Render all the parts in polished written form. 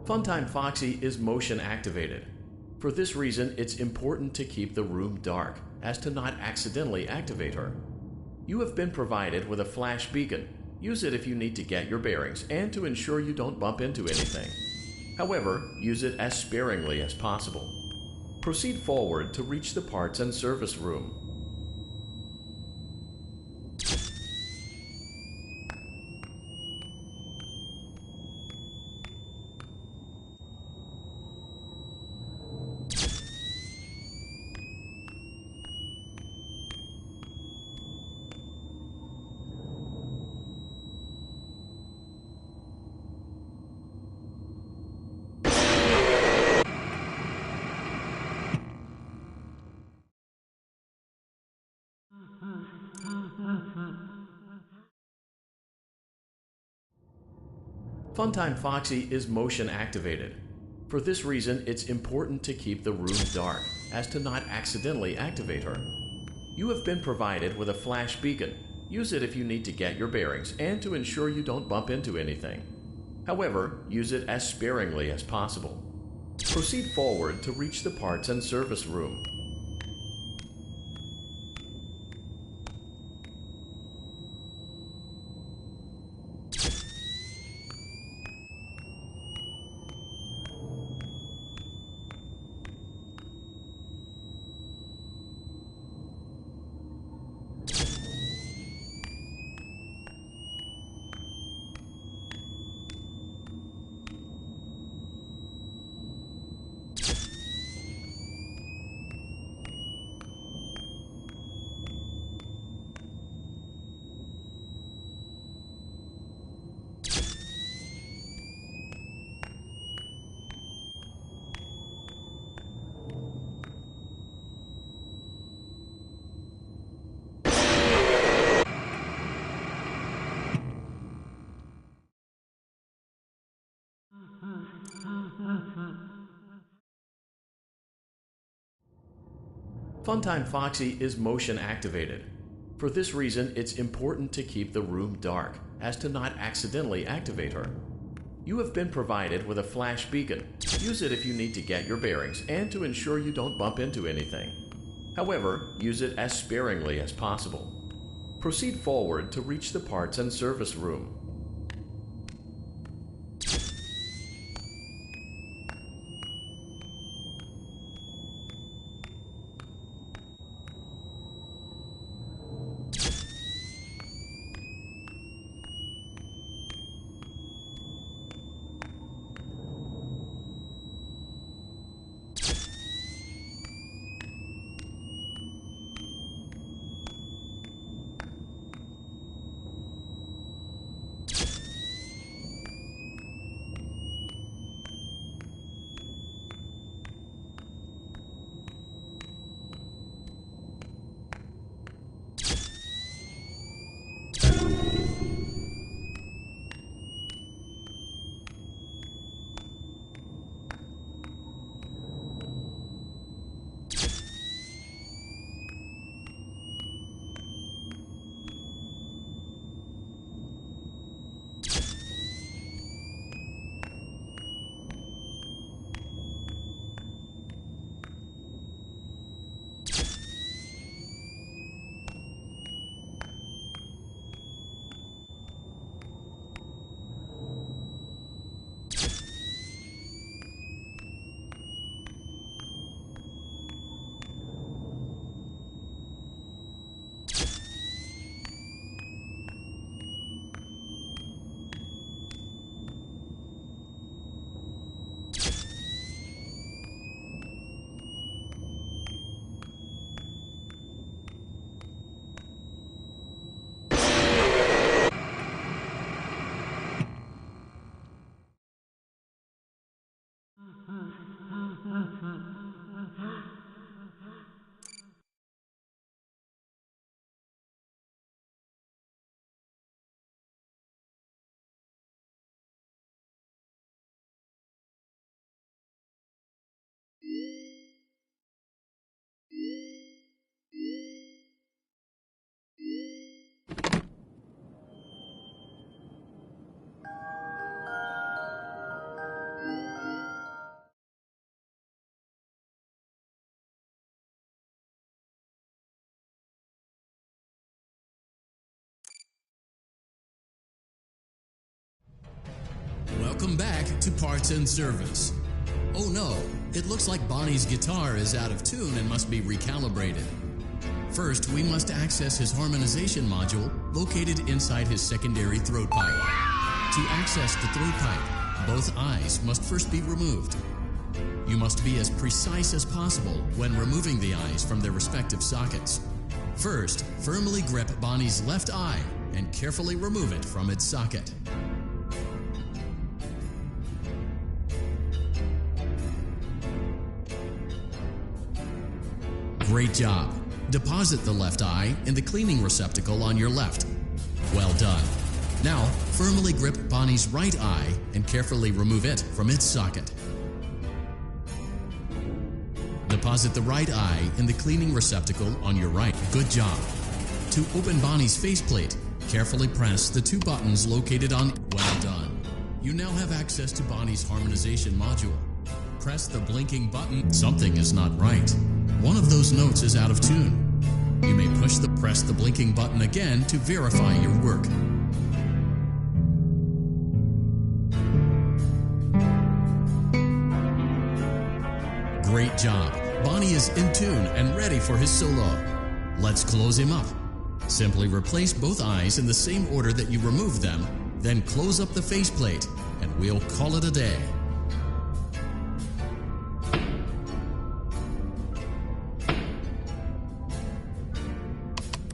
Funtime Foxy is motion activated. For this reason, it's important to keep the room dark as to not accidentally activate her. You have been provided with a flash beacon. Use it if you need to get your bearings and to ensure you don't bump into anything. However, use it as sparingly as possible. Proceed forward to reach the parts and service room. Funtime Foxy is motion activated. For this reason, it's important to keep the room dark as to not accidentally activate her. You have been provided with a flash beacon. Use it if you need to get your bearings and to ensure you don't bump into anything. However, use it as sparingly as possible. Proceed forward to reach the parts and service room. Funtime Foxy is motion activated. For this reason, it's important to keep the room dark as to not accidentally activate her. You have been provided with a flash beacon. Use it if you need to get your bearings and to ensure you don't bump into anything. However, use it as sparingly as possible. Proceed forward to reach the parts and service room. Welcome back to Parts and Service. Oh no, it looks like Bonnie's guitar is out of tune and must be recalibrated. First, we must access his harmonization module located inside his secondary throat pipe. To access the throat pipe, both eyes must first be removed. You must be as precise as possible when removing the eyes from their respective sockets. First, firmly grip Bonnie's left eye and carefully remove it from its socket. Great job. Deposit the left eye in the cleaning receptacle on your left. Well done. Now, firmly grip Bonnie's right eye and carefully remove it from its socket. Deposit the right eye in the cleaning receptacle on your right. Good job. To open Bonnie's faceplate, carefully press the two buttons located on. Well done. You now have access to Bonnie's harmonization module. Press the blinking button. Something is not right. One of those notes is out of tune. You may press the blinking button again to verify your work. Great job. Bonnie is in tune and ready for his solo. Let's close him up. Simply replace both eyes in the same order that you removed them, then close up the faceplate, and we'll call it a day.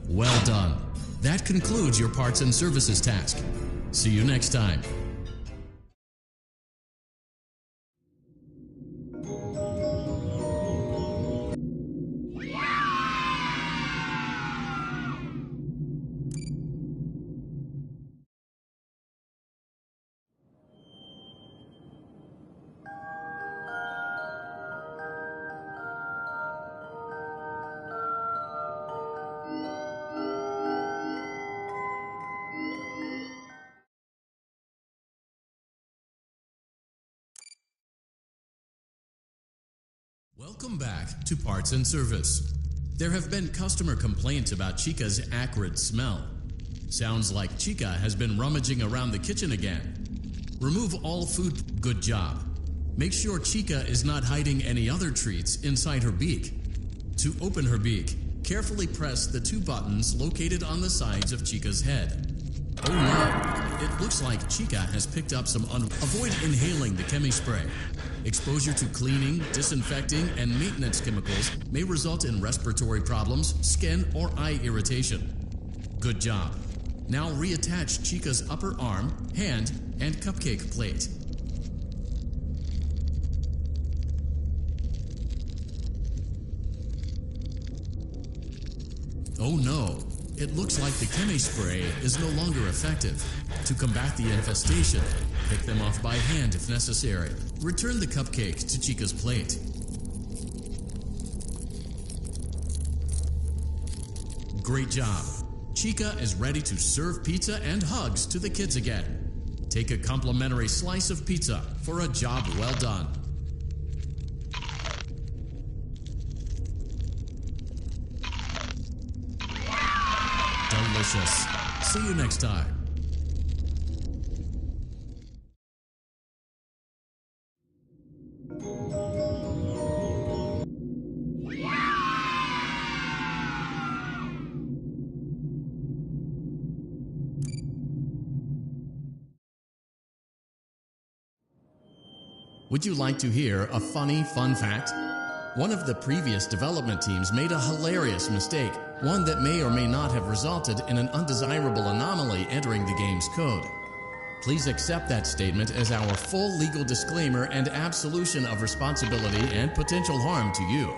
Well done. That concludes your parts and services task. See you next time. Welcome back to Parts and Service. There have been customer complaints about Chica's acrid smell. Sounds like Chica has been rummaging around the kitchen again. Remove all food. Good job. Make sure Chica is not hiding any other treats inside her beak. To open her beak, carefully press the two buttons located on the sides of Chica's head. Oh no, it looks like Chica has picked up some Avoid inhaling the chemi-spray. Exposure to cleaning, disinfecting, and maintenance chemicals may result in respiratory problems, skin, or eye irritation. Good job. Now reattach Chica's upper arm, hand, and cupcake plate. Oh no, it looks like the chemi-spray is no longer effective. To combat the infestation, pick them off by hand if necessary. Return the cupcake to Chica's plate. Great job. Chica is ready to serve pizza and hugs to the kids again. Take a complimentary slice of pizza for a job well done. Delicious. See you next time. Would you like to hear a funny fun fact? One of the previous development teams made a hilarious mistake, one that may or may not have resulted in an undesirable anomaly entering the game's code. Please accept that statement as our full legal disclaimer and absolution of responsibility and potential harm to you.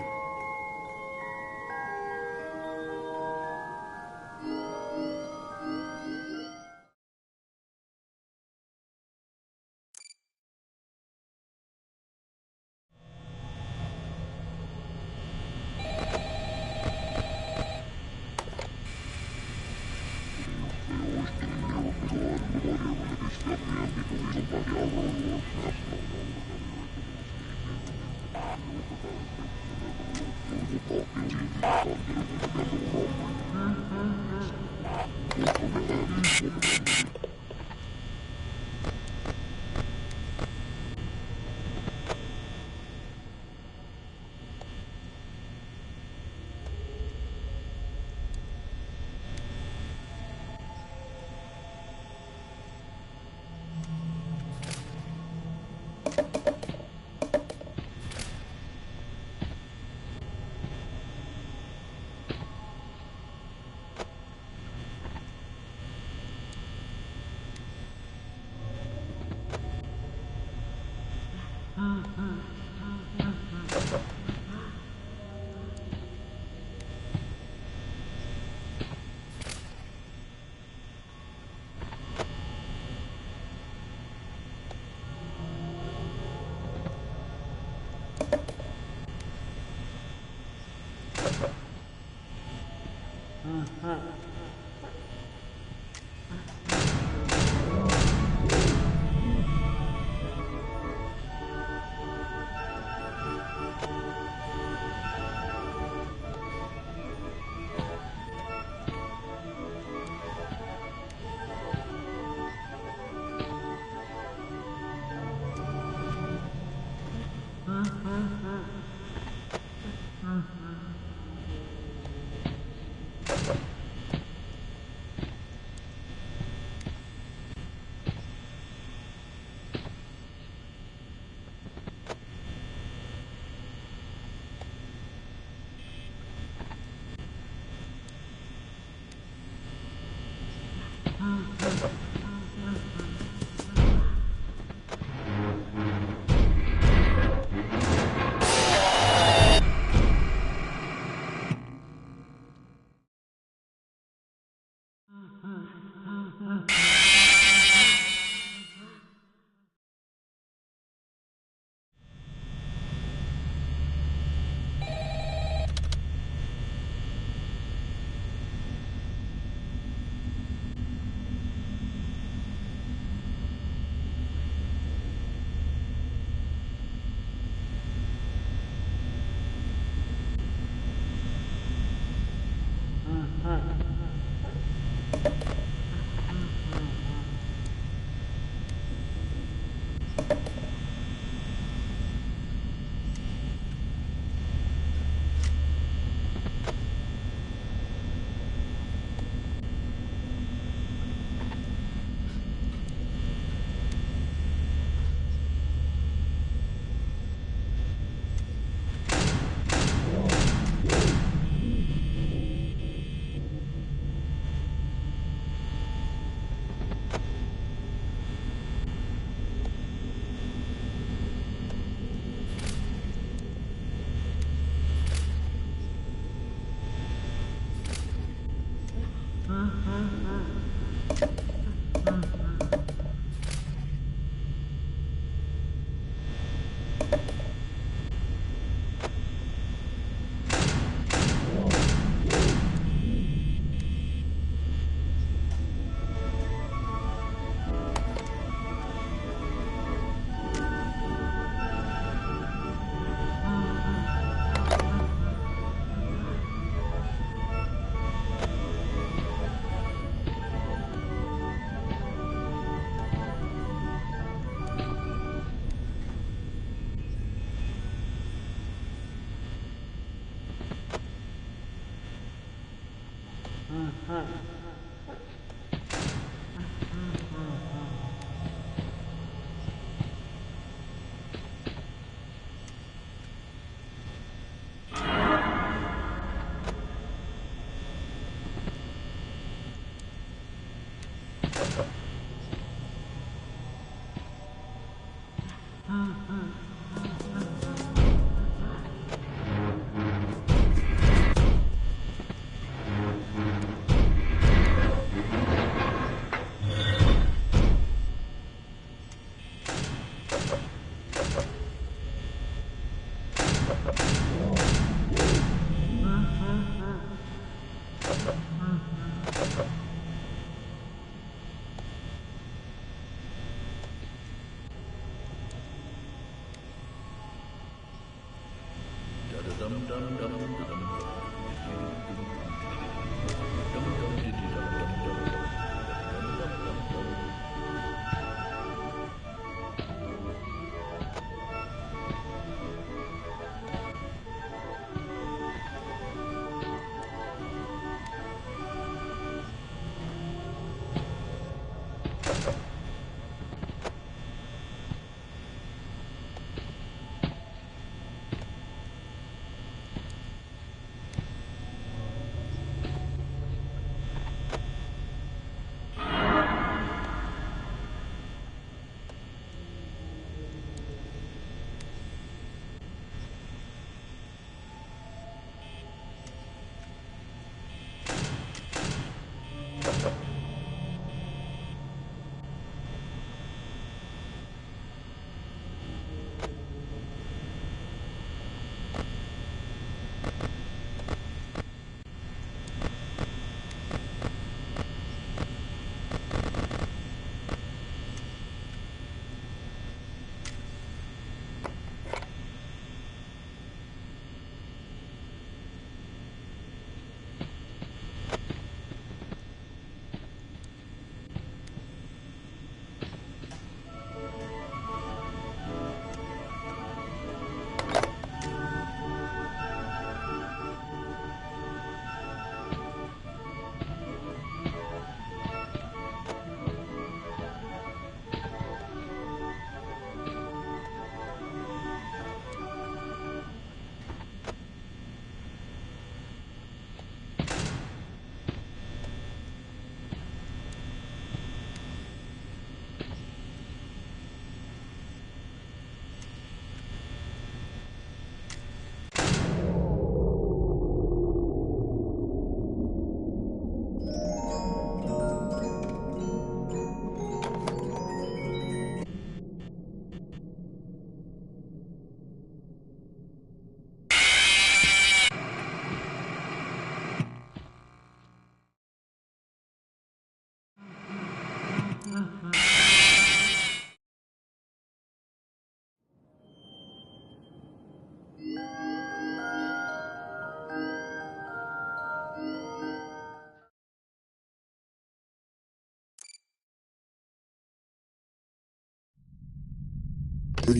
A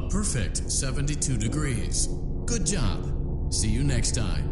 perfect 72 degrees. Good job. See you next time.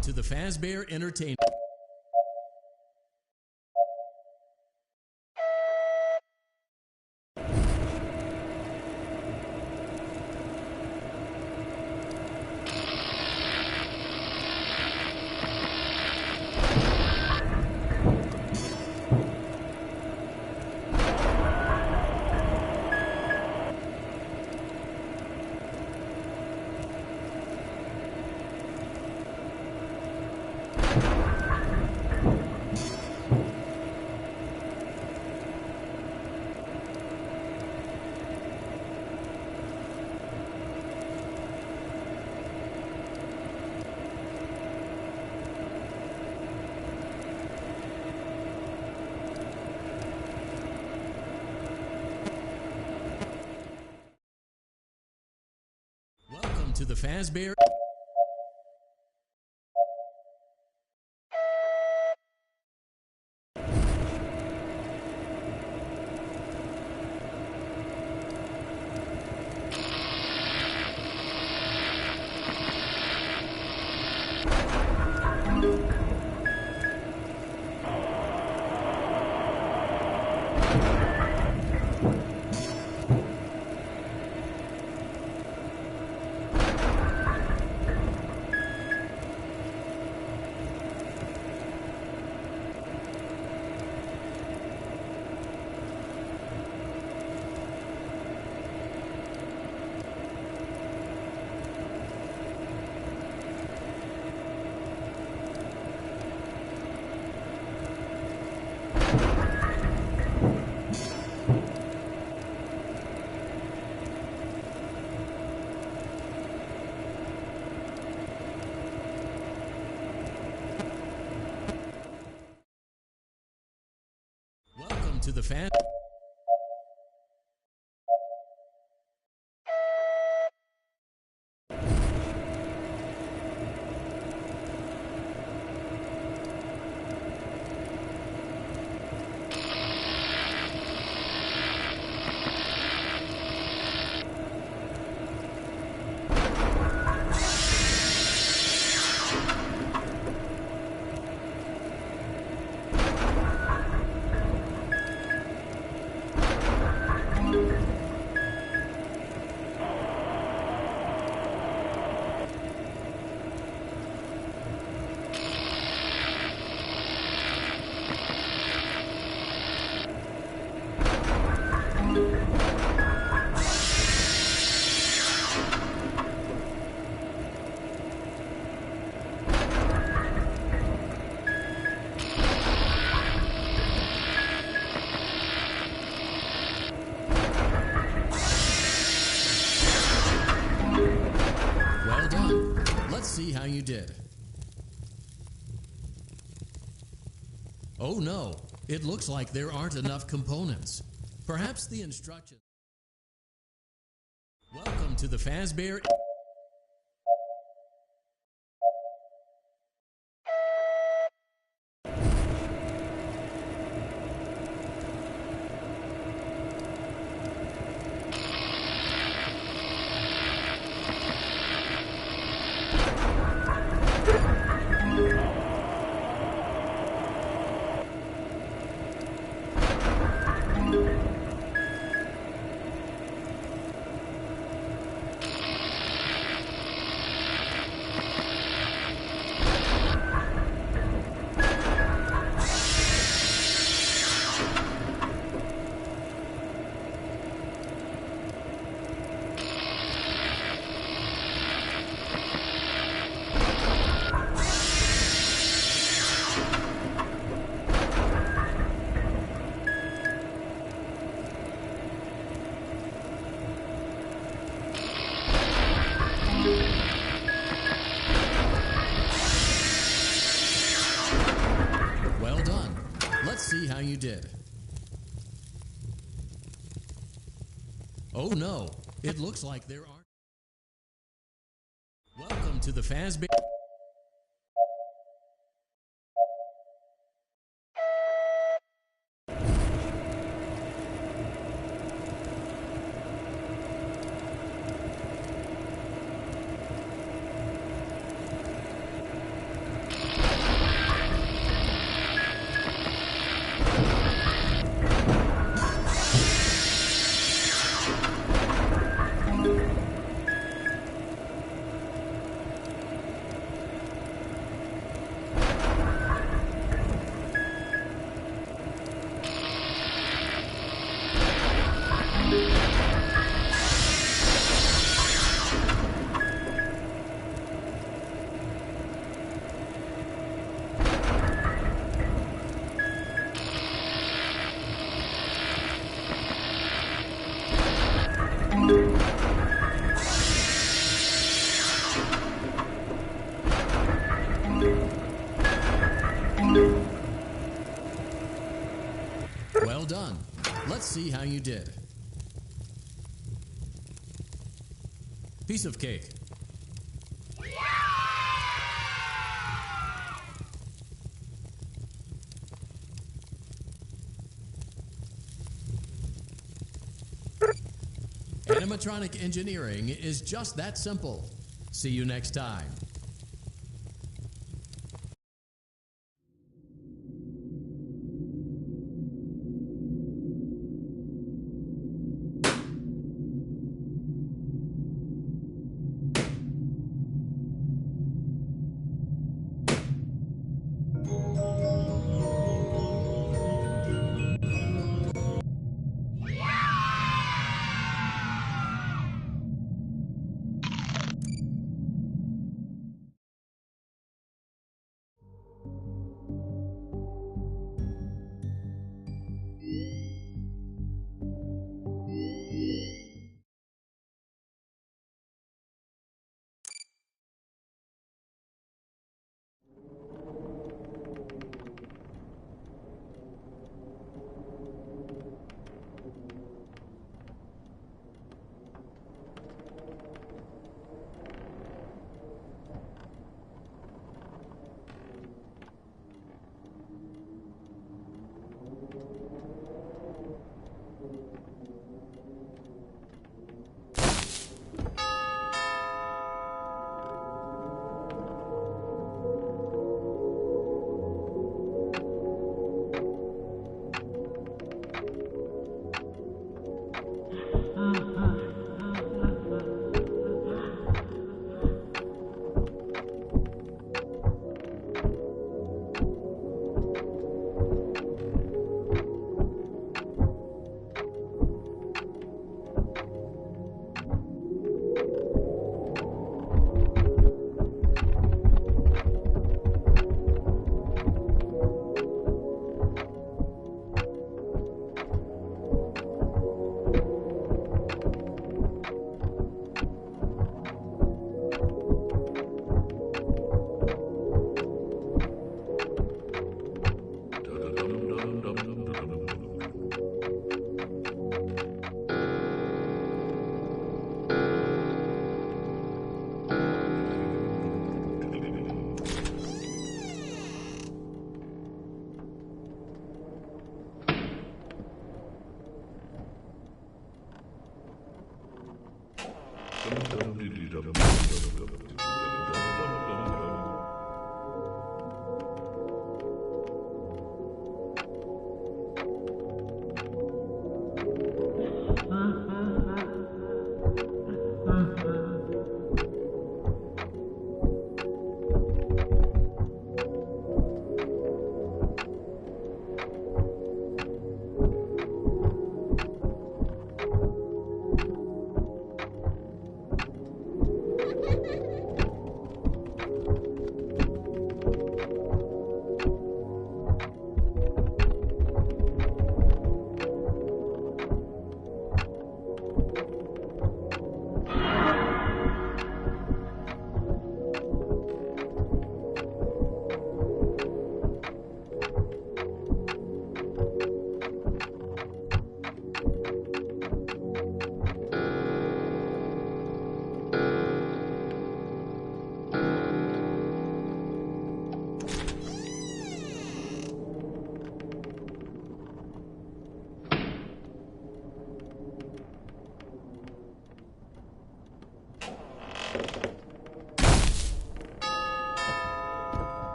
Welcome to the Fazbear Entertainment. Welcome to the Fazbear. Welcome to the Faz. Well done. Let's see how you did. Oh no, it looks like there aren't enough components. Perhaps the instructions. Welcome to the Fazbear. Well done. Let's see how you did. Oh no, it looks like there aren't. Welcome to the Fazbear. Well done. Let's see how you did. Piece of cake. Animatronic engineering is just that simple. See you next time.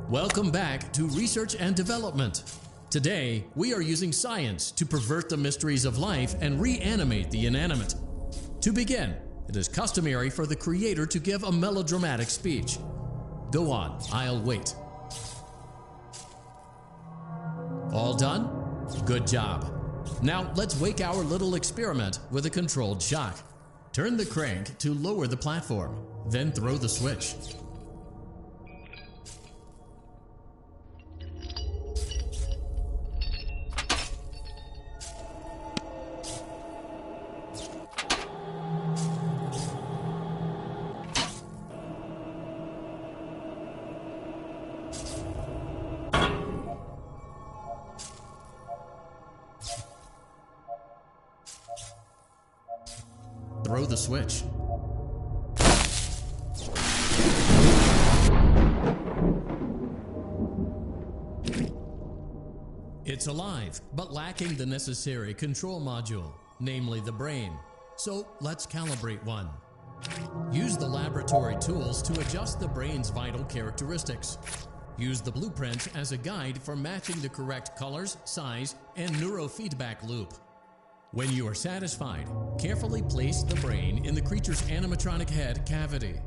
Welcome back to Research and Development. Today, we are using science to pervert the mysteries of life and reanimate the inanimate. To begin, it is customary for the creator to give a melodramatic speech. Go on, I'll wait. All done? Good job. Now let's wake our little experiment with a controlled shock. Turn the crank to lower the platform, then throw the switch. Throw the switch. It's alive, but lacking the necessary control module, namely the brain. So let's calibrate one. Use the laboratory tools to adjust the brain's vital characteristics. Use the blueprint as a guide for matching the correct colors, size, and neurofeedback loop. When you are satisfied, carefully place the brain in the creature's animatronic head cavity.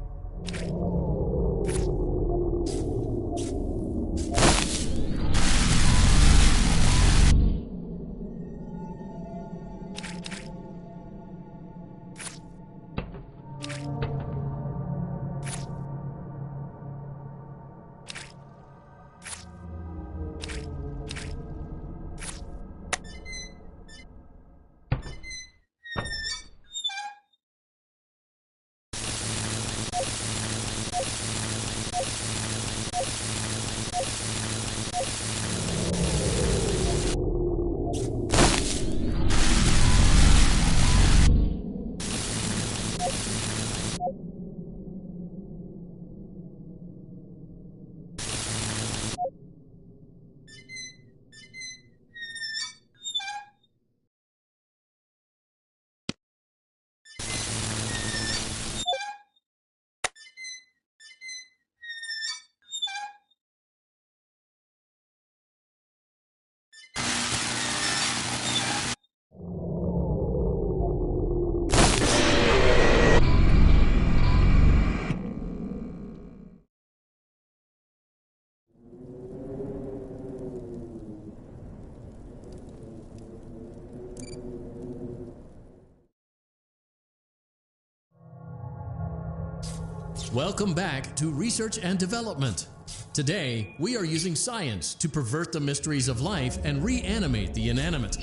Welcome back to Research and Development. Today, we are using science to pervert the mysteries of life and reanimate the inanimate.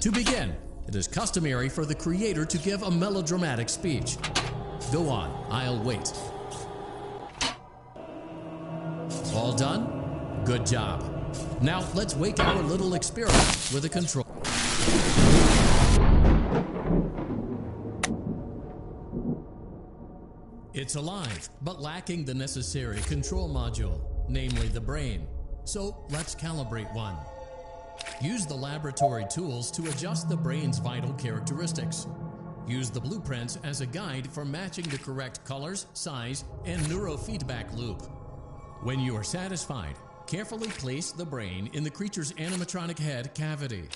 To begin, it is customary for the creator to give a melodramatic speech. Go on, I'll wait. All done? Good job. Now let's wake our little experiment with a control. It's alive, but lacking the necessary control module, namely the brain. So let's calibrate one. Use the laboratory tools to adjust the brain's vital characteristics. Use the blueprints as a guide for matching the correct colors, size, and neurofeedback loop. When you are satisfied, carefully place the brain in the creature's animatronic head cavity.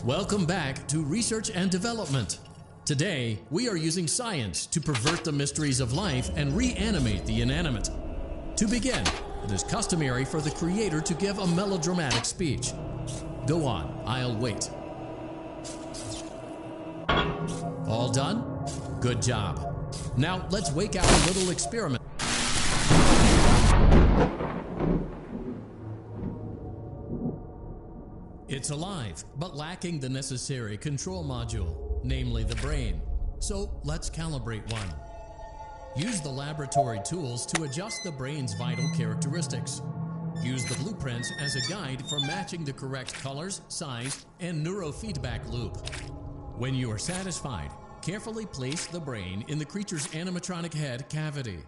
Welcome back to Research and Development. Today, we are using science to pervert the mysteries of life and reanimate the inanimate. To begin, it is customary for the creator to give a melodramatic speech. Go on, I'll wait. All done? Good job. Now let's wake out a little experiment. It's alive, but lacking the necessary control module, namely the brain. So let's calibrate one. Use the laboratory tools to adjust the brain's vital characteristics. Use the blueprints as a guide for matching the correct colors, size, and neurofeedback loop. When you are satisfied, carefully place the brain in the creature's animatronic head cavity.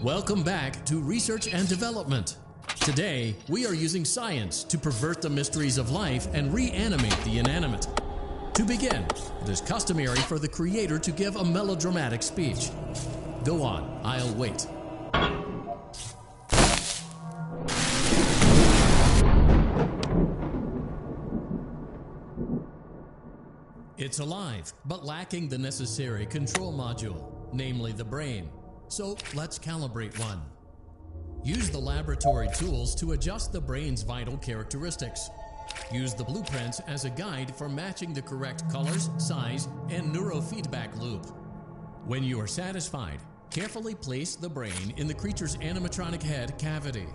Welcome back to Research and Development. Today, we are using science to pervert the mysteries of life and reanimate the inanimate. To begin, it is customary for the creator to give a melodramatic speech. Go on, I'll wait. It's alive, but lacking the necessary control module, namely the brain. So let's calibrate one. Use the laboratory tools to adjust the brain's vital characteristics. Use the blueprints as a guide for matching the correct colors, size, and neurofeedback loop. When you are satisfied, carefully place the brain in the creature's animatronic head cavity.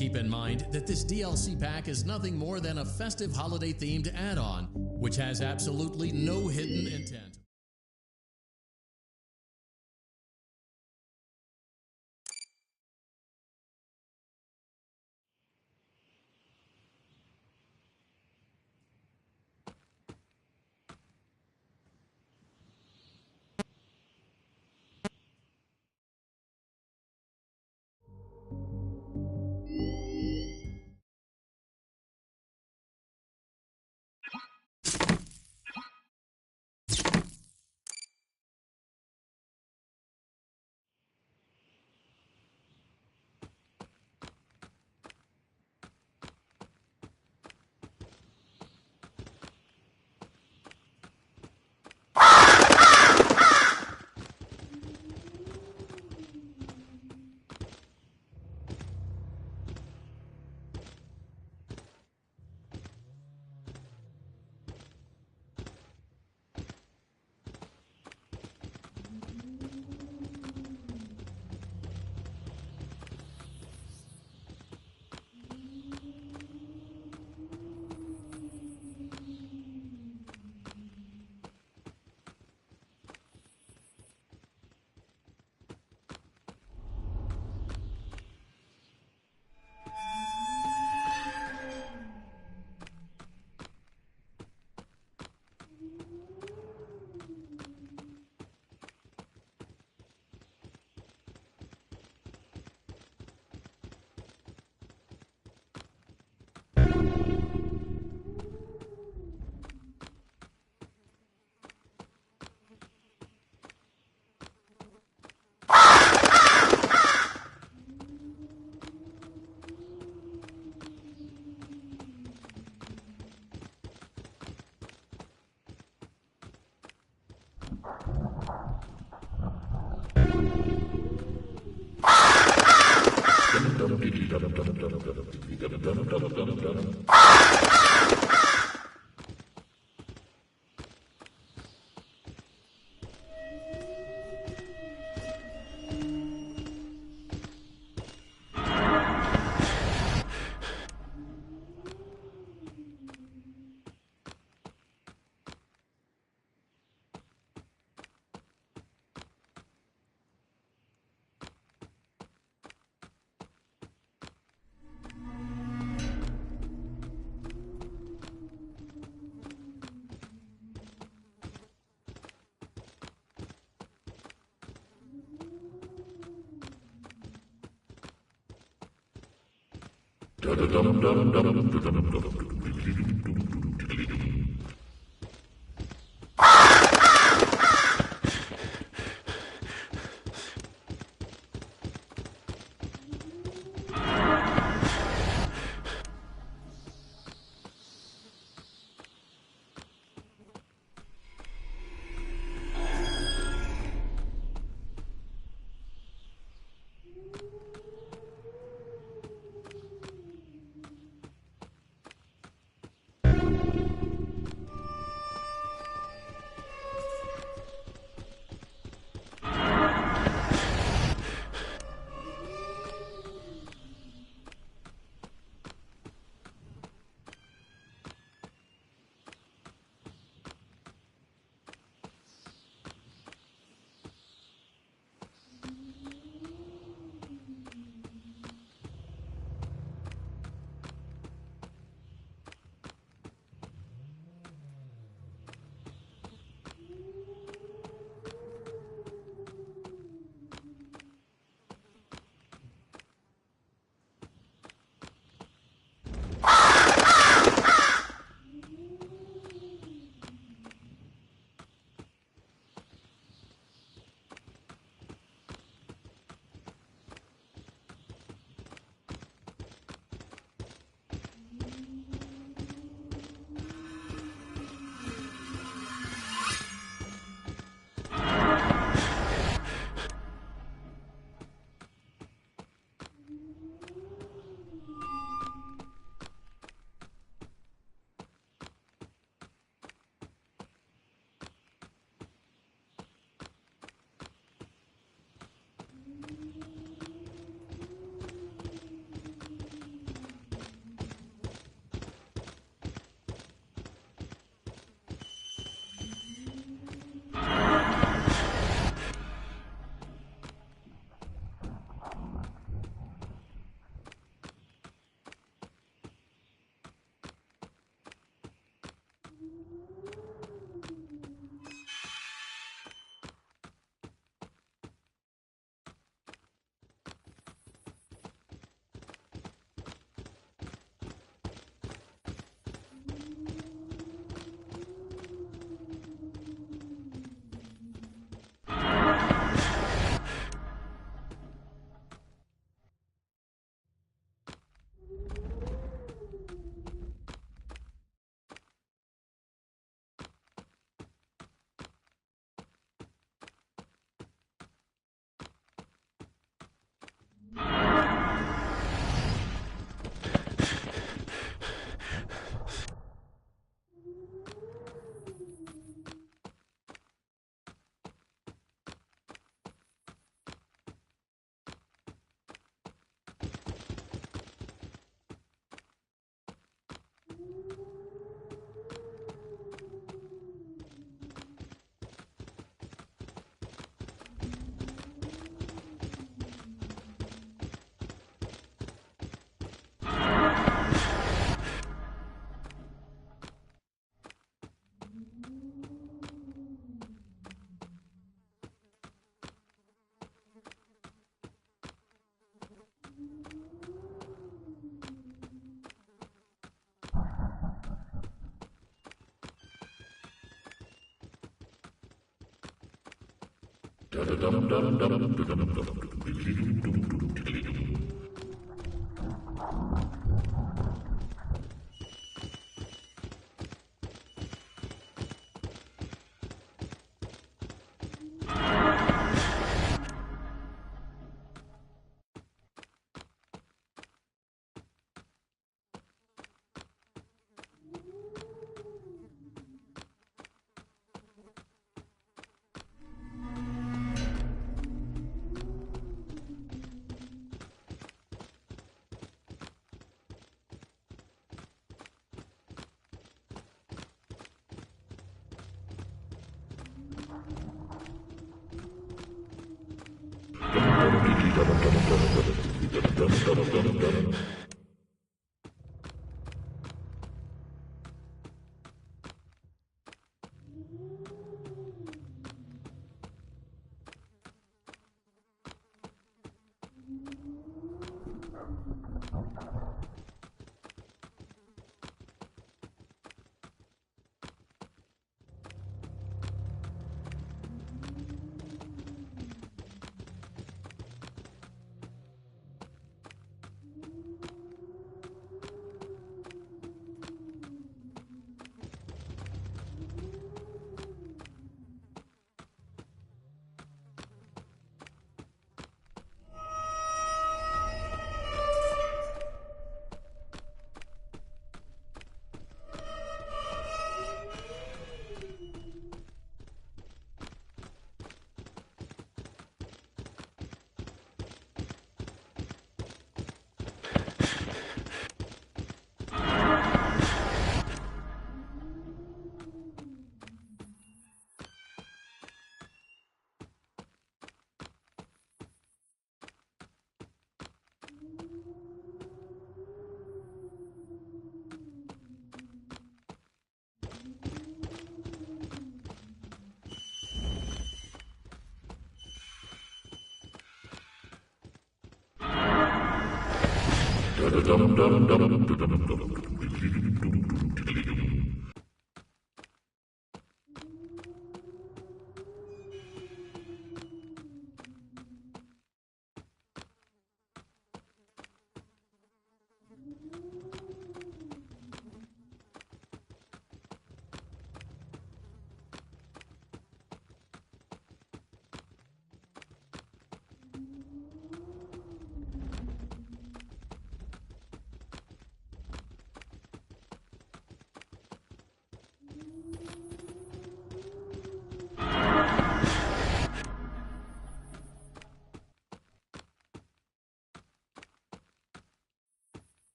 Keep in mind that this DLC pack is nothing more than a festive holiday-themed add-on, which has absolutely no hidden intent.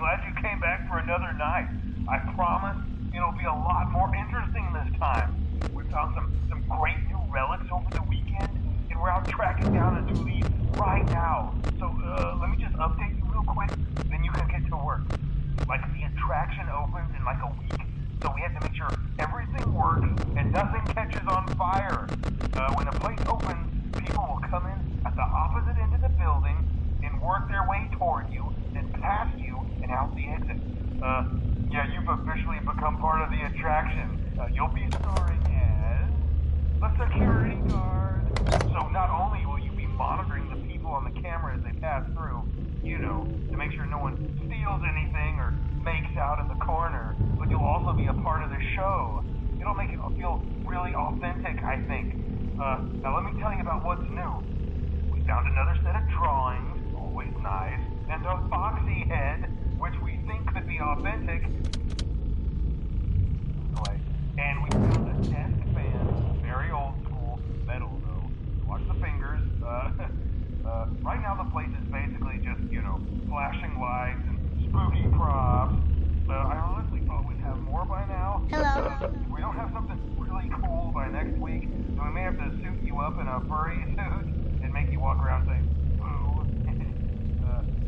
glad you came back for another night. I promise it'll be a lot more interesting this time. We found some great new relics over the weekend, and we're out tracking down a new lead right now. So, let me just update you real quick, then you can get to work. Like, the attraction opens in like a week, so we have to make sure everything works and nothing catches on fire. When the place opens, people will come in at the opposite end of the building and work their way toward you, then past you, and out the exit. Yeah, you've officially become part of the attraction. You'll be starring as the security guard. So not only will you be monitoring the people on the camera as they pass through, you know, to make sure no one steals anything or makes out in the corner, but you'll also be a part of the show. It'll make it feel really authentic, I think. Now let me tell you about what's new. We found another set of drawings, always nice, and a Foxy head, which we think could be authentic. And we found a desk fan, very old school, metal though. Watch the fingers. Right now the place is basically just, you know, flashing lights and spooky props. I honestly thought we'd have more by now. Hello. If we don't have something really cool by next week, then we may have to suit you up in a furry suit and make you walk around saying, boo.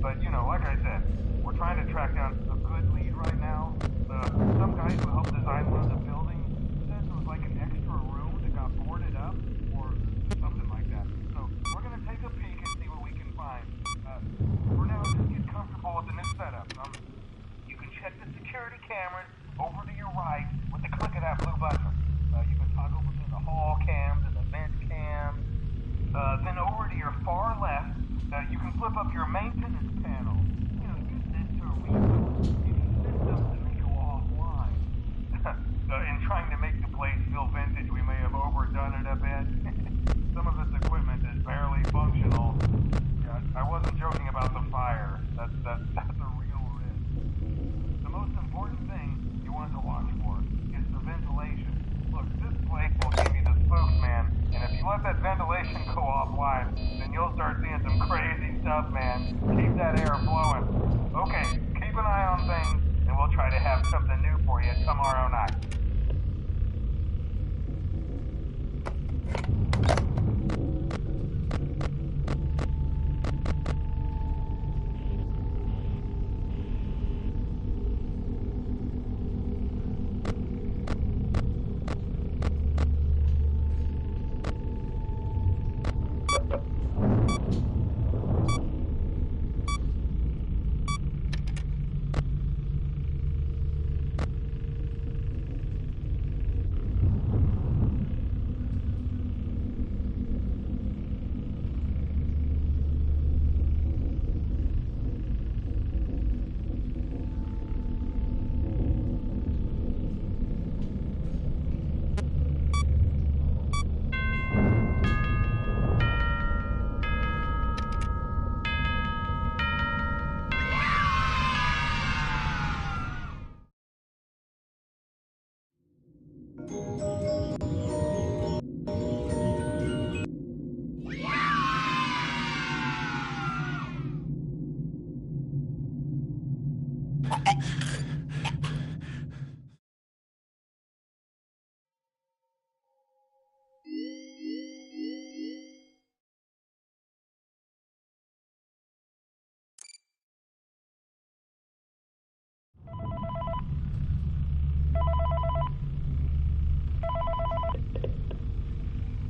But, you know, like I said, we're trying to track down a good lead right now. Some guy who helped design one of the buildings said there was like an extra room that got boarded up or something like that. So we're going to take a peek and see what we can find. For now, just get comfortable with the new setup. You can check the security cameras over to your right with the click of that blue button. You can toggle between the hall cams and the vent cams. Then over to your far left, you can flip up your maintenance panel. You know, use this to reboot any systems that may go offline. In trying to make the place feel vintage, we may have overdone it a bit. Some of this equipment is barely functional. Yeah, I wasn't joking about the fire. That's a real risk. The most important thing you want to watch for is the ventilation. Look, this place will give you the spooks, man. And if you let that ventilation go offline, then you'll start seeing some crazy stuff, man. Keep that air flowing. Okay, keep an eye on things, and we'll try to have something new for you tomorrow night.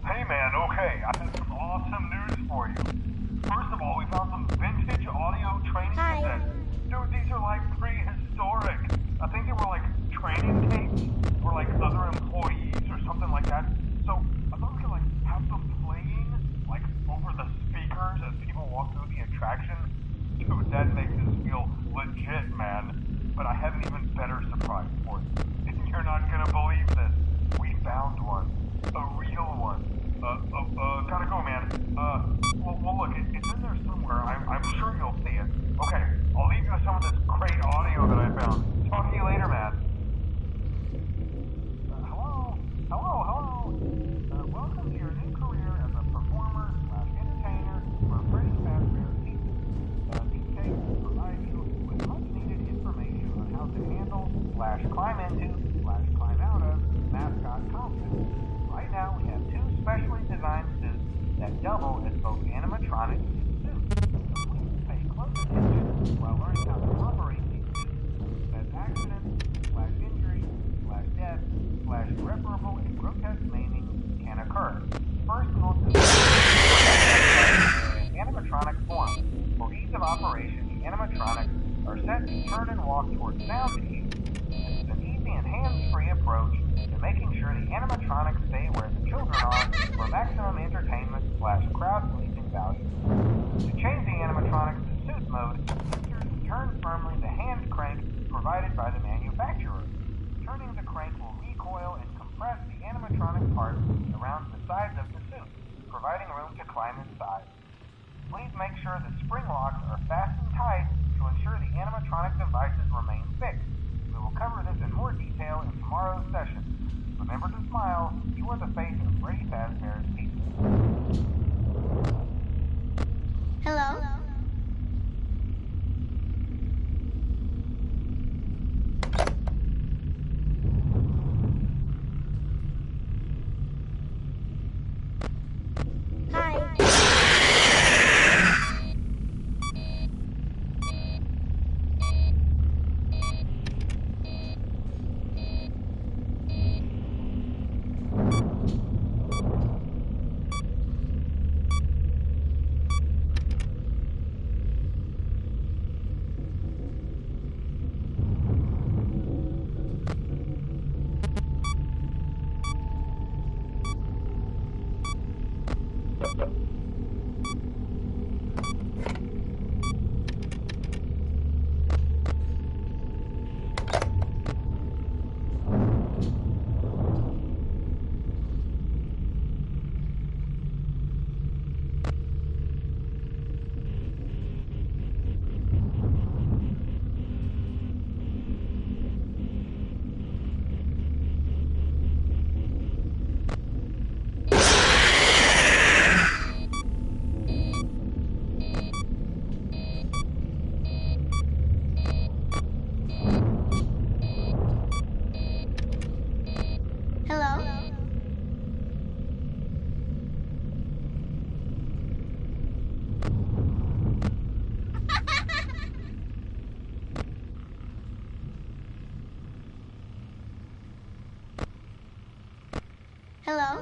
Hey man, okay, I have some awesome news for you. First of all, we found some vintage audio training cassettes. Dude, these are like prehistoric. I think they were like training tapes for like other employees or something like that. So I thought we could like have them playing like over the speakers as people walk through the attraction. Dude, that makes us feel legit, man. But I have an even better surprise for you. You're not gonna believe this. We found one. A real one. Gotta go, man. Well, double as both animatronics and suits. So please pay close attention while learning how to operate these suits, as accidents, injury, death, irreparable and grotesque maiming can occur. First, we'll animatronic form. For ease of operation, the animatronics are set to turn and walk towards sound cues. This is an easy and hands-free approach to making sure the animatronics stay where the children are for maximum entertainment / crowd-pleasing value. To change the animatronics to suit mode, users turn firmly the hand crank provided by the manufacturer. Turning the crank will recoil and compress the animatronic parts around the sides of the suit, providing room to climb inside. Please make sure the spring locks are fastened tight to ensure the animatronic devices remain fixed. We will cover this in more detail in tomorrow's session. Remember to smile. You are the face of Freddy Fazbear's Pizza. Hello? Hello?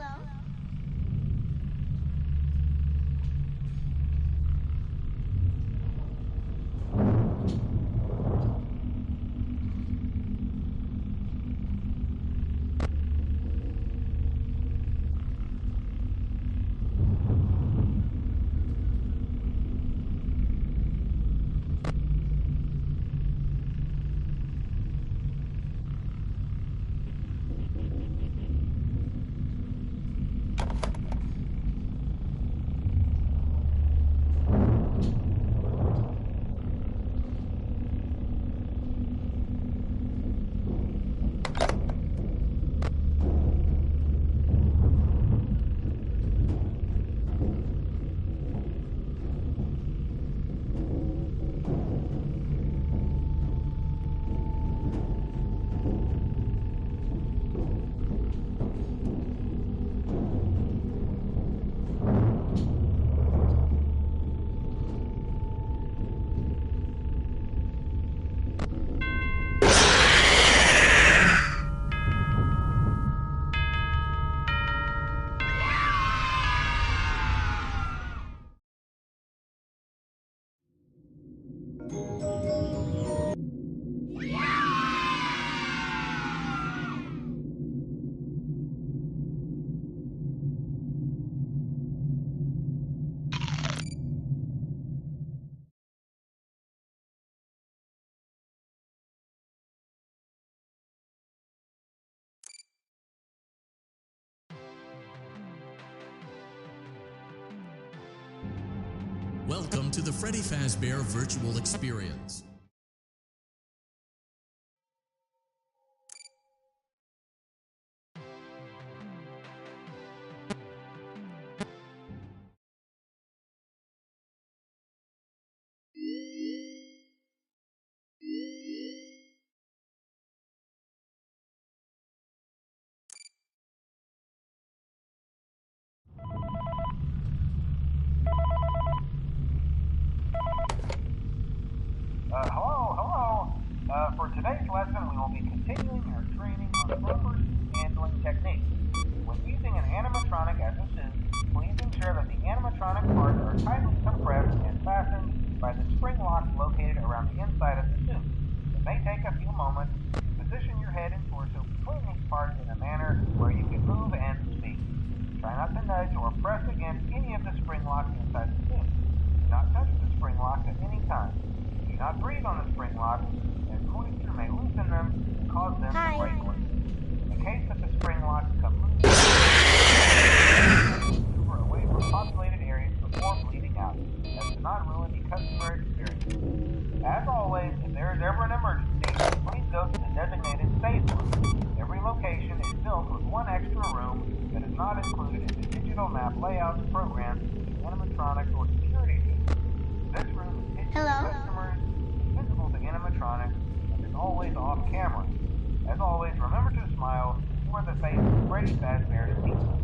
Welcome to the Freddy Fazbear Virtual Experience. will be continuing our training on proper handling techniques. When using an animatronic as a suit, please ensure that the animatronic parts are tightly compressed and fastened by the spring locks located around the inside of the suit. It may take a few moments to position your head and torso between these parts in a manner where you can move and speak. Try not to nudge or press against any of the spring locks inside the suit. Do not touch the spring locks at any time. Do not breathe on the spring locks, as moisture may loosen them and cause them to break loose. In the case that the spring locks come loose, maneuver away from populated areas before bleeding out, as to not ruin the customer experience. As always, if there is ever an emergency, please go to the designated safe room. Every location is built with one extra room that is not included in the digital map layouts programmed to animatronics or security teams. This room is hidden to customers, visible to animatronics, and is always off camera. As always, remember to smile. You are the face of Freddy Fazbear's Pizza.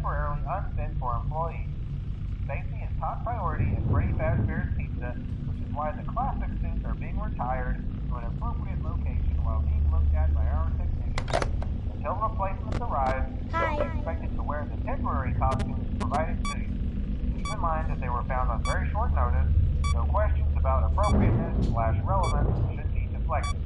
temporarily unfit for employees. Safety is top priority at Freddy Fazbear's Pizza, which is why the classic suits are being retired to an appropriate location while being looked at by our technicians. Until replacements arrive, you'll be expected to wear the temporary costumes provided to you. Keep in mind that they were found on very short notice, so questions about appropriateness/relevance should be deflected.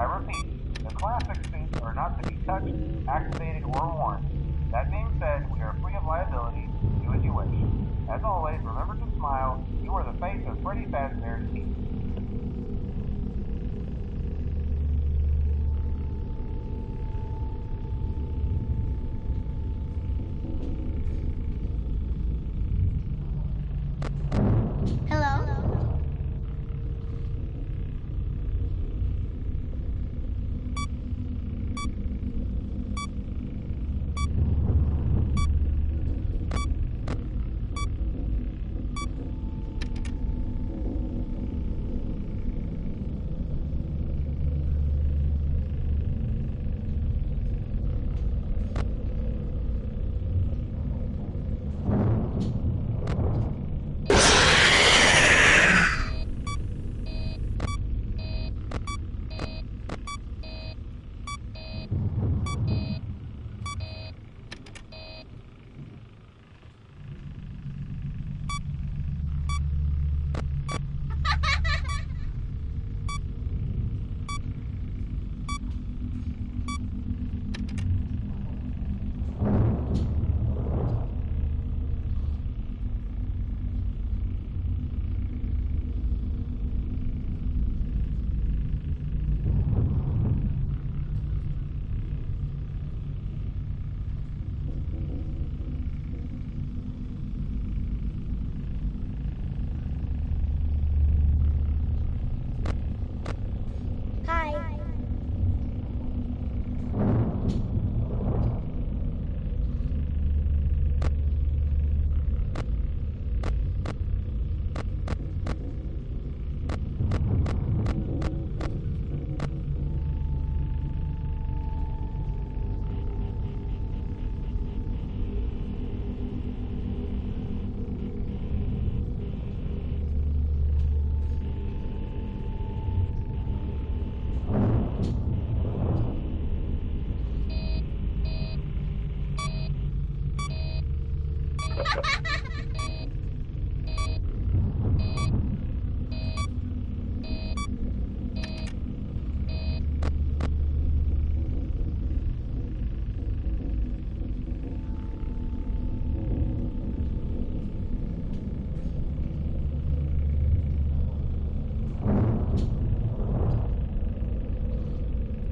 I repeat, the classic suits are not to be touched, activated, or worn. That being said, we are free of liability. Do as you wish. As always, remember to smile. You are the face of Freddy Fazbear's Pizza.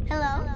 Hello?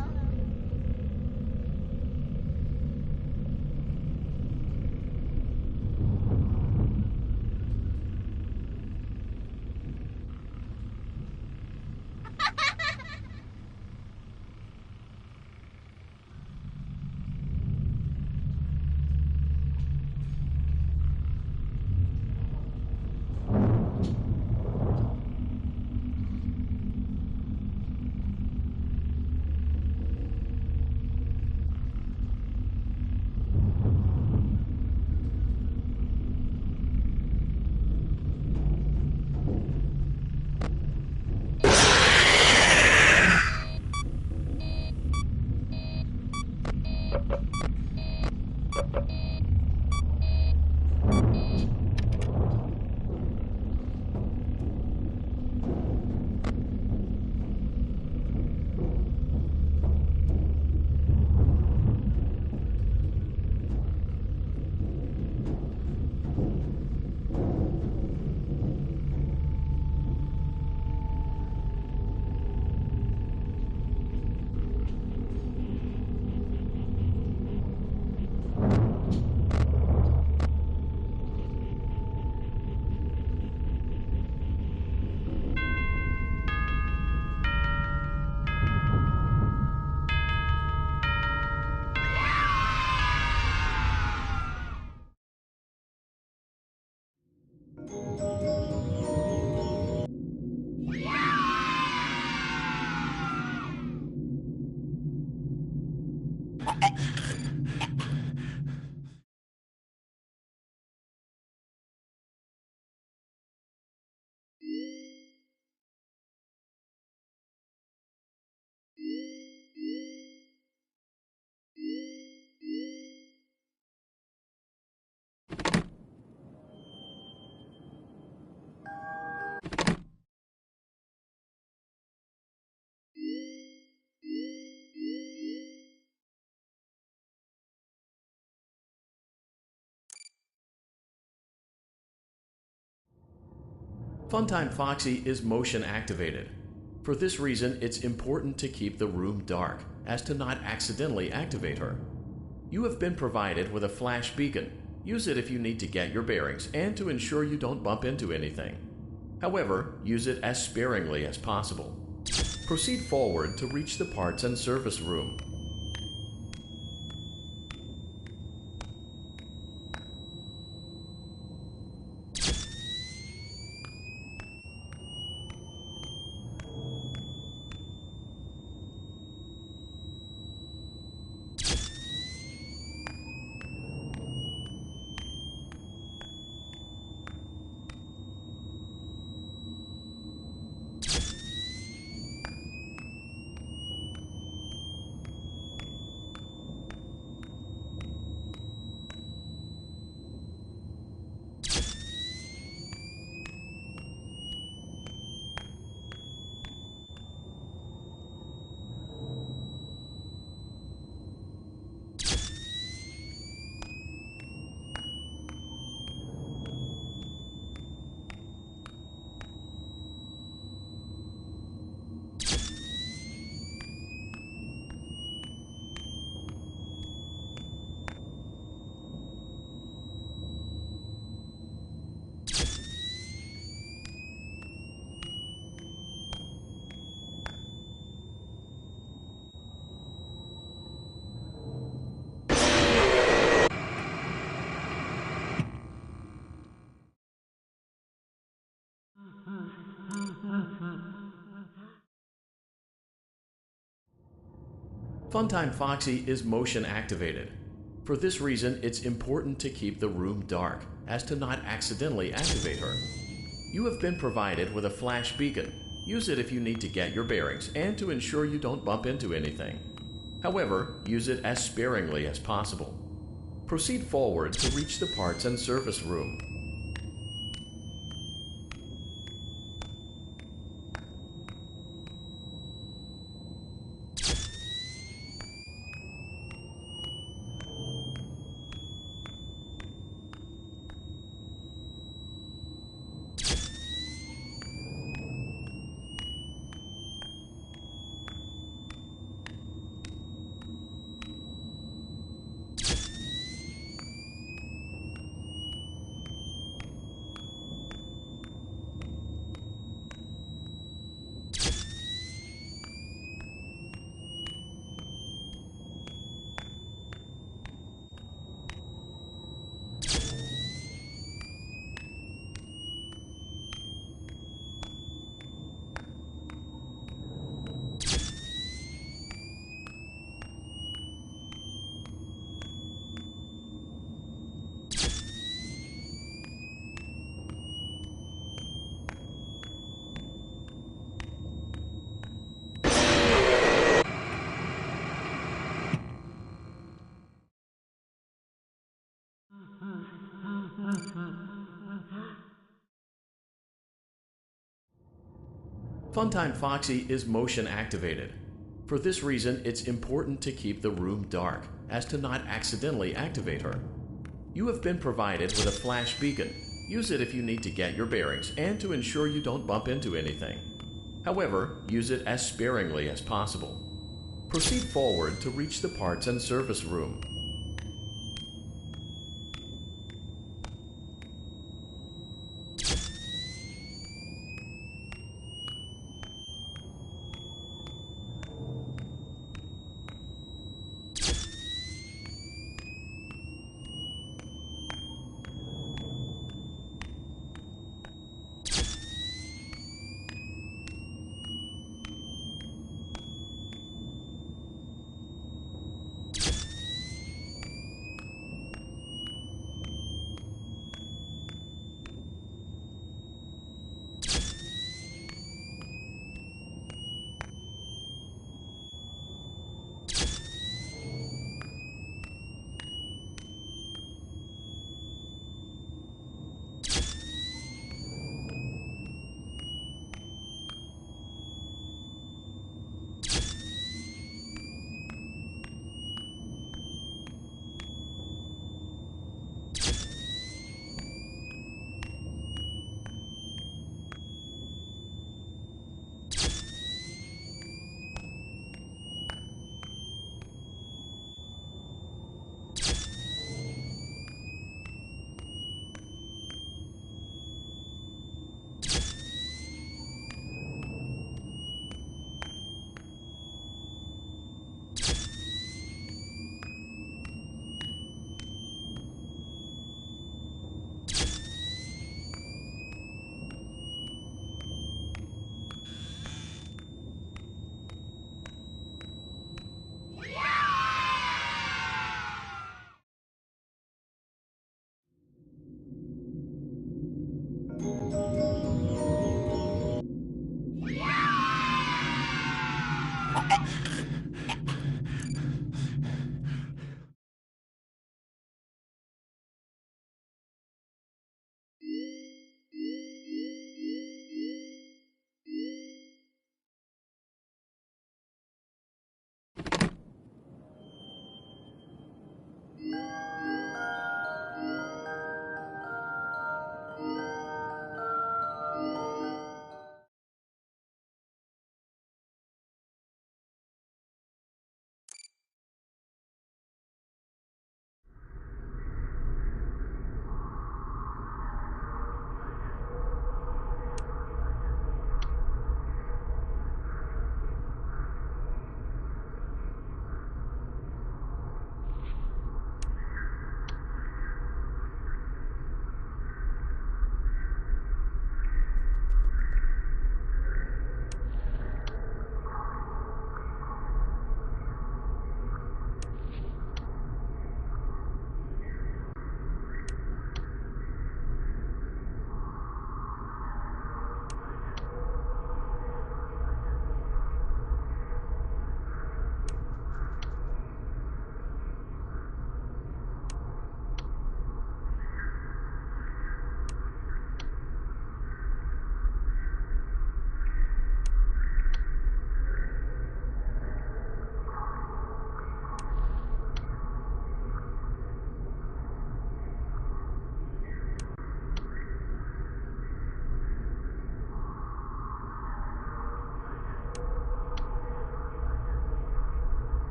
Funtime Foxy is motion activated. For this reason, it's important to keep the room dark, as to not accidentally activate her. You have been provided with a flash beacon. Use it if you need to get your bearings and to ensure you don't bump into anything. However, use it as sparingly as possible. Proceed forward to reach the parts and service room. Funtime Foxy is motion activated. For this reason, it's important to keep the room dark, as to not accidentally activate her. You have been provided with a flash beacon. Use it if you need to get your bearings and to ensure you don't bump into anything. However, use it as sparingly as possible. Proceed forward to reach the parts and service room. Funtime Foxy is motion activated. For this reason, it's important to keep the room dark, as to not accidentally activate her. You have been provided with a flash beacon. Use it if you need to get your bearings and to ensure you don't bump into anything. However, use it as sparingly as possible. Proceed forward to reach the parts and service room.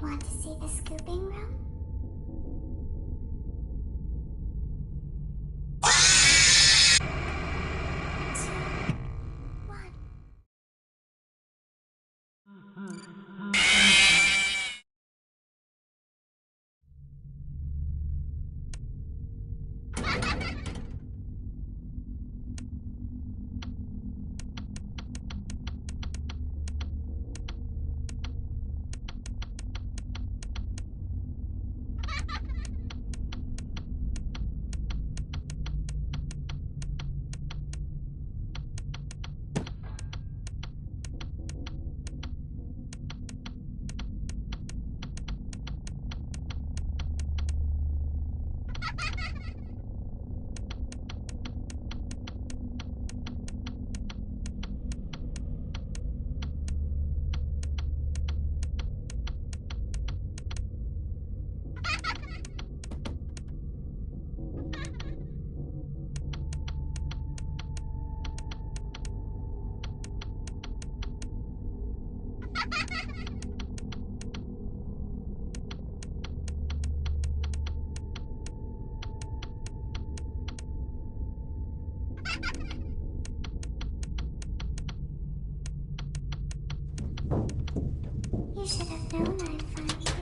Want to see the scooping room? should have known I'd find you.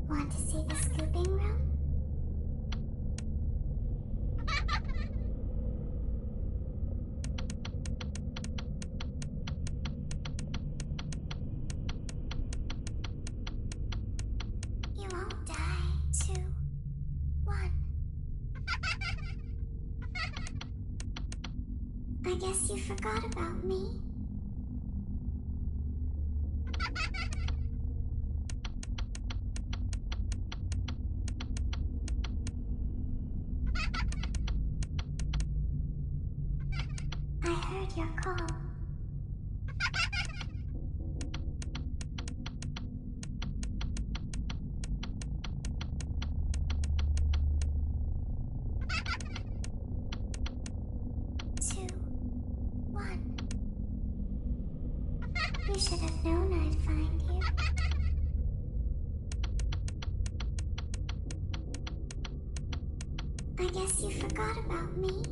Want to see the scooping room? You won't die. 2, 1. I guess you forgot about me. I heard your call. Two, 1. You should have known I'd find you. I guess you forgot about me.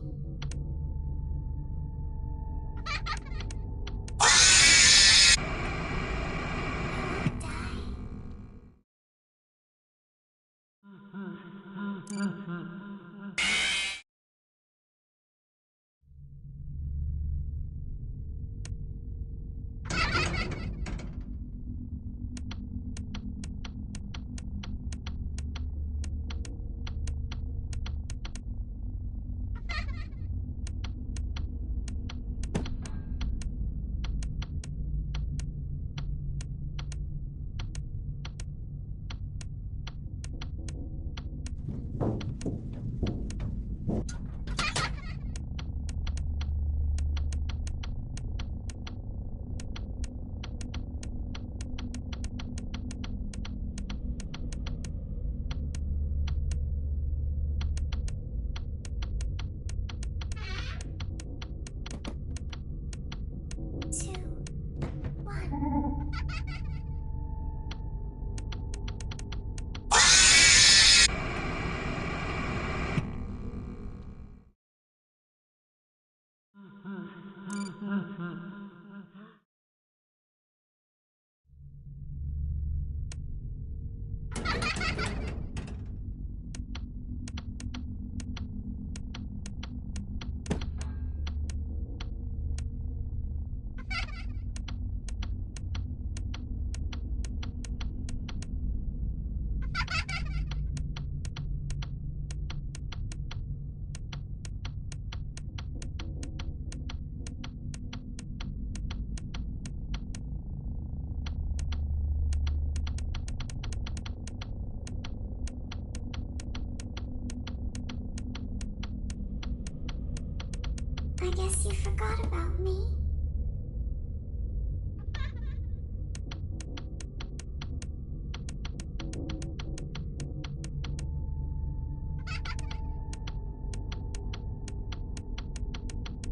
I guess you forgot about me.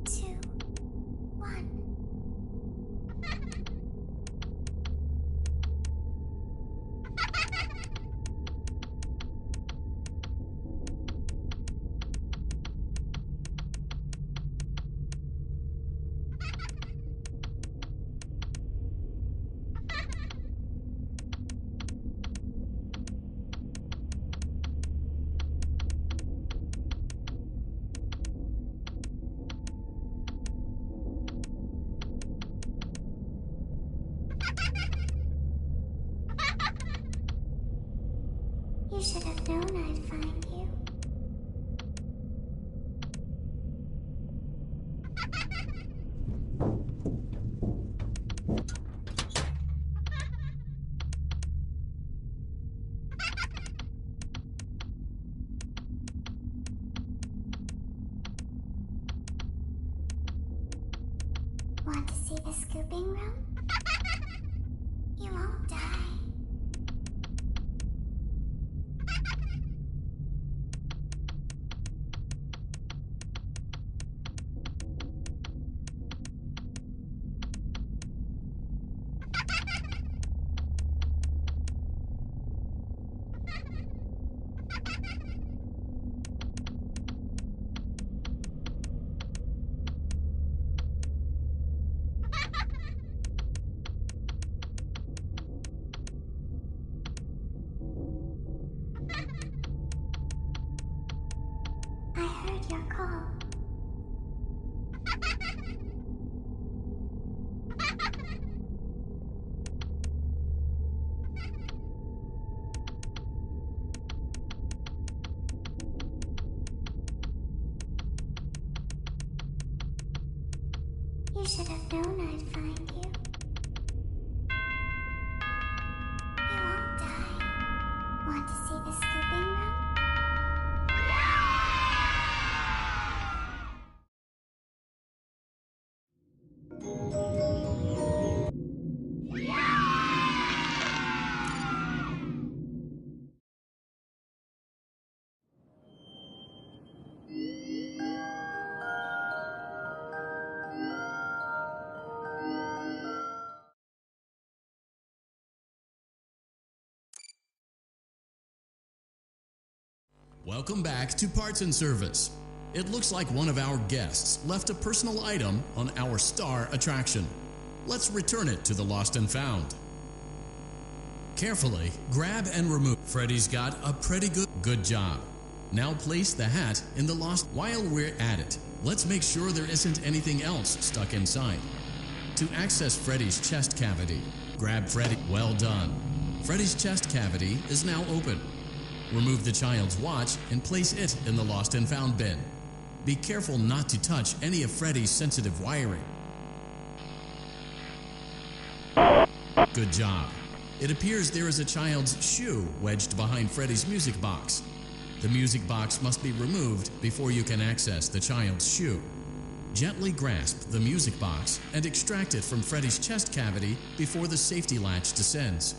Two, 1. You should have known I'd find you. Want to see the scooping room? You won't die. You should have known I'd find you. You won't die. Want to see the scooping room? Welcome back to Parts and Service. It looks like one of our guests left a personal item on our star attraction. Let's return it to the Lost and Found. Carefully grab and remove. Freddy's got a pretty good job. Now place the hat in the Lost. While we're at it, let's make sure there isn't anything else stuck inside. To access Freddy's chest cavity, grab Freddy. Well done. Freddy's chest cavity is now open. Remove the child's watch and place it in the Lost and Found bin. Be careful not to touch any of Freddy's sensitive wiring. Good job. It appears there is a child's shoe wedged behind Freddy's music box. The music box must be removed before you can access the child's shoe. Gently grasp the music box and extract it from Freddy's chest cavity before the safety latch descends.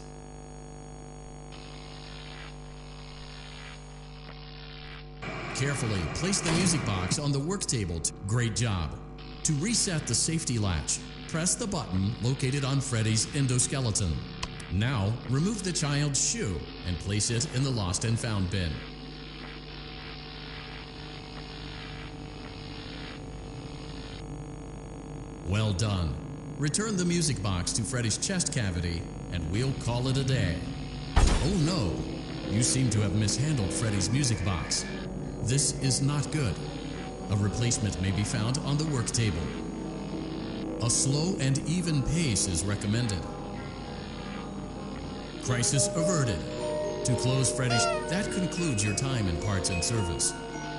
Carefully place the music box on the work table. Great job. To reset the safety latch, press the button located on Freddy's endoskeleton. Now, remove the child's shoe and place it in the Lost and Found bin. Well done. Return the music box to Freddy's chest cavity and we'll call it a day. Oh no, you seem to have mishandled Freddy's music box. This is not good. A replacement may be found on the work table. A slow and even pace is recommended. Crisis averted. To close Freddy's, that concludes your time in Parts and Service.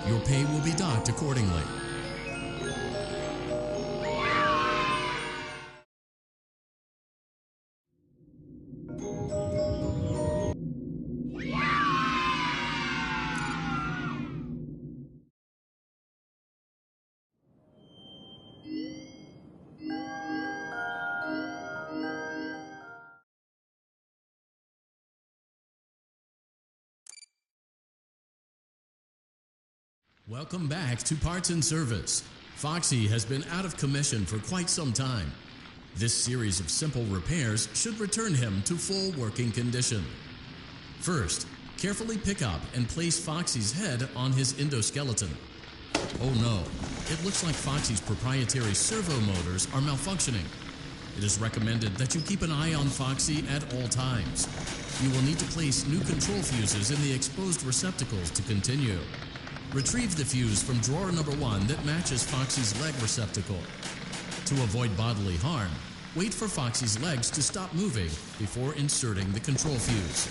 Your pay will be docked accordingly. Welcome back to Parts and Service. Foxy has been out of commission for quite some time. This series of simple repairs should return him to full working condition. First, carefully pick up and place Foxy's head on his endoskeleton. Oh no, it looks like Foxy's proprietary servo motors are malfunctioning. It is recommended that you keep an eye on Foxy at all times. You will need to place new control fuses in the exposed receptacles to continue. Retrieve the fuse from drawer number 1 that matches Foxy's leg receptacle. To avoid bodily harm, wait for Foxy's legs to stop moving before inserting the control fuse.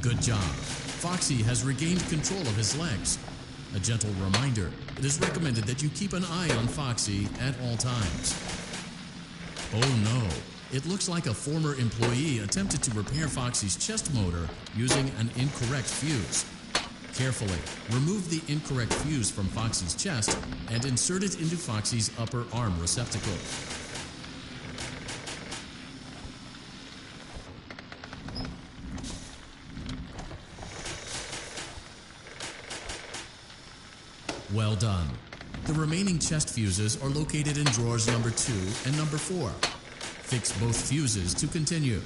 Good job. Foxy has regained control of his legs. A gentle reminder, it is recommended that you keep an eye on Foxy at all times. Oh no, it looks like a former employee attempted to repair Foxy's chest motor using an incorrect fuse. Carefully, remove the incorrect fuse from Foxy's chest and insert it into Foxy's upper arm receptacle. Well done. The remaining chest fuses are located in drawers number 2 and number 4. Fix both fuses to continue.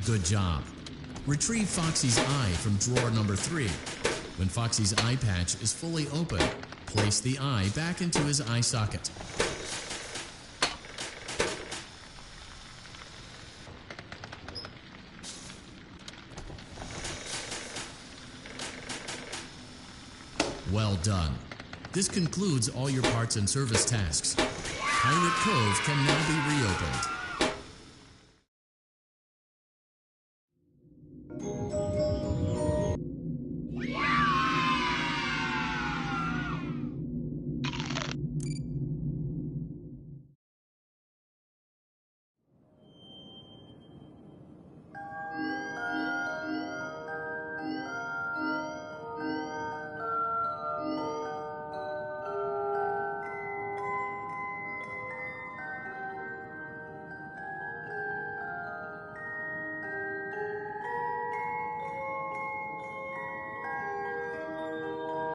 Good job. Retrieve Foxy's eye from drawer number 3. When Foxy's eye patch is fully open, place the eye back into his eye socket. Well done. This concludes all your parts and service tasks. Pirate Cove can now be reopened.